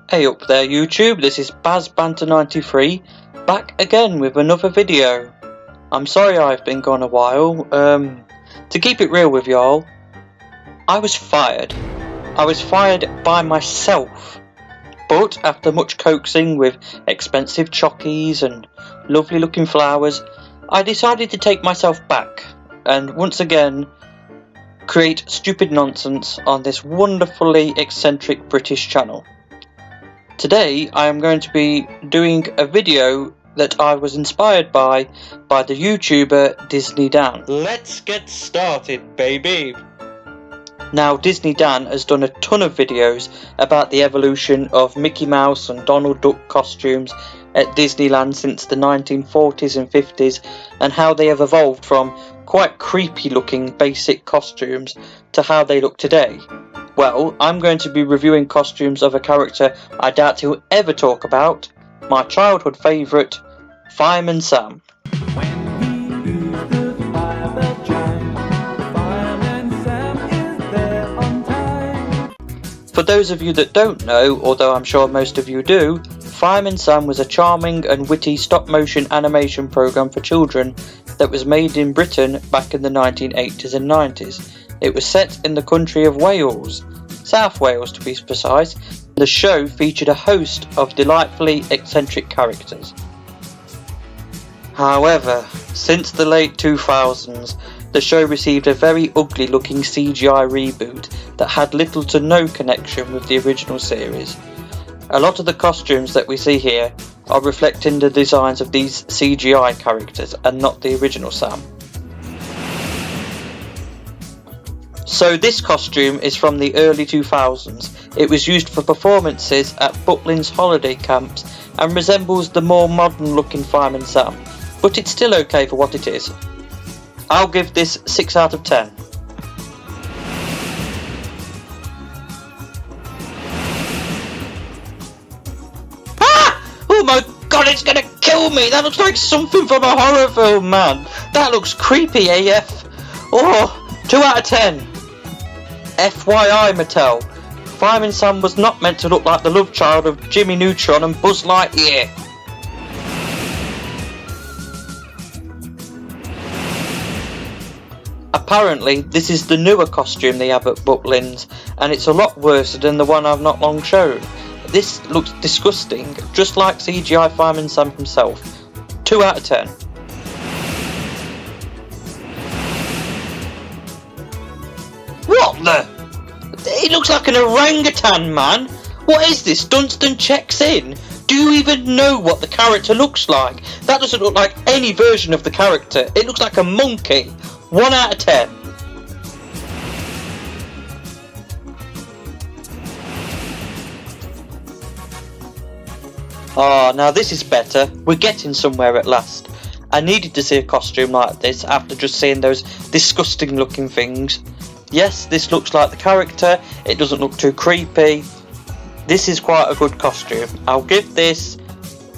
Hey up there YouTube, this is BazBanter93 back again with another video. I'm sorry I've been gone a while. To keep it real with y'all, I was fired. I was fired by myself. But after much coaxing with expensive chockies and lovely looking flowers, I decided to take myself back and once again create stupid nonsense on this wonderfully eccentric British channel. Today I am going to be doing a video that I was inspired by the YouTuber Disney Dan. Let's get started, baby! Now, Disney Dan has done a ton of videos about the evolution of Mickey Mouse and Donald Duck costumes at Disneyland since the 1940s and 50s, and how they have evolved from quite creepy looking basic costumes to how they look today. Well, I'm going to be reviewing costumes of a character I doubt he'll ever talk about, my childhood favourite, Fireman Sam. For those of you that don't know, although I'm sure most of you do, Fireman Sam was a charming and witty stop-motion animation programme for children that was made in Britain back in the 1980s and 90s. It was set in the country of Wales, South Wales to be precise. The show featured a host of delightfully eccentric characters. However, since the late 2000s, the show received a very ugly looking CGI reboot that had little to no connection with the original series. A lot of the costumes that we see here are reflecting the designs of these CGI characters and not the original Sam. So this costume is from the early 2000s. It was used for performances at Butlins holiday camps and resembles the more modern looking Fireman Sam, but it's still okay for what it is. I'll give this 6 out of 10. Oh my god, it's gonna kill me! That looks like something from a horror film, man! That looks creepy AF! Oh, 2 out of 10. FYI Mattel, Fireman Sam was not meant to look like the love child of Jimmy Neutron and Buzz Lightyear. Apparently, this is the newer costume they have at Butlins, and it's a lot worse than the one I've not long shown. This looks disgusting, just like CGI Fireman Sam himself. 2 out of 10. What the? It looks like an orangutan, man. What is this? Dunstan checks in. Do you even know what the character looks like? That doesn't look like any version of the character. It looks like a monkey. 1 out of 10. Ah, now this is better. We're getting somewhere at last. I needed to see a costume like this after just seeing those disgusting looking things. Yes, this looks like the character. It doesn't look too creepy. This is quite a good costume. I'll give this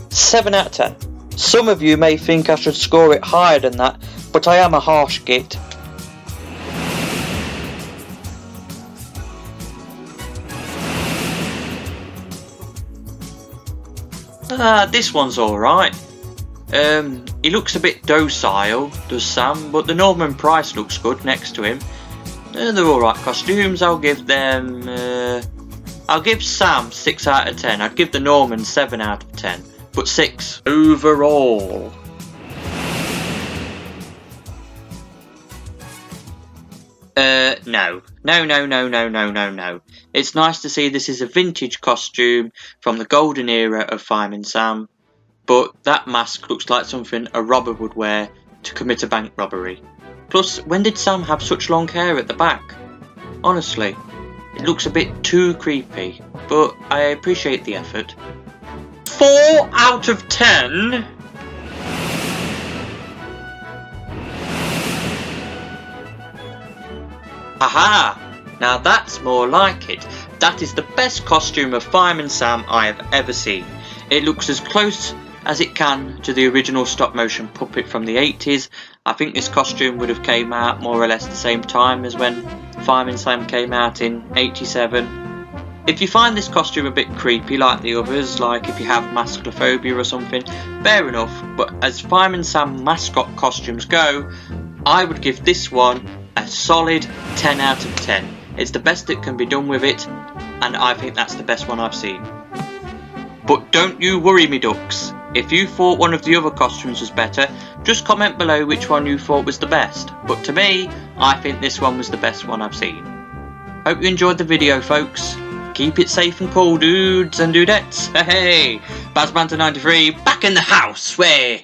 7 out of 10. Some of you may think I should score it higher than that, but I am a harsh git. This one's alright. He looks a bit docile, does Sam, but the Norman Price looks good next to him. They're alright costumes. I'll give Sam 6 out of 10. I'd give the Norman 7 out of 10, but 6 overall. No. It's nice to see this is a vintage costume from the golden era of Fireman Sam, but that mask looks like something a robber would wear to commit a bank robbery. Plus, when did Sam have such long hair at the back? Honestly, it looks a bit too creepy, but I appreciate the effort. 4 out of 10? Aha! Now that's more like it. That is the best costume of Fireman Sam I have ever seen. It looks as close as it can to the original stop motion puppet from the 80s. I think this costume would have came out more or less the same time as when Fireman Sam came out in 87. If you find this costume a bit creepy like the others, like if you have masclophobia or something, fair enough, but as Fireman Sam mascot costumes go, I would give this one a solid 10 out of 10. It's the best that can be done with it, and I think that's the best one I've seen. But don't you worry, me ducks. If you thought one of the other costumes was better, just comment below which one you thought was the best. But to me, I think this one was the best one I've seen. Hope you enjoyed the video, folks. Keep it safe and cool, dudes and dudettes. Hey, Mascots 93 back in the house. Way.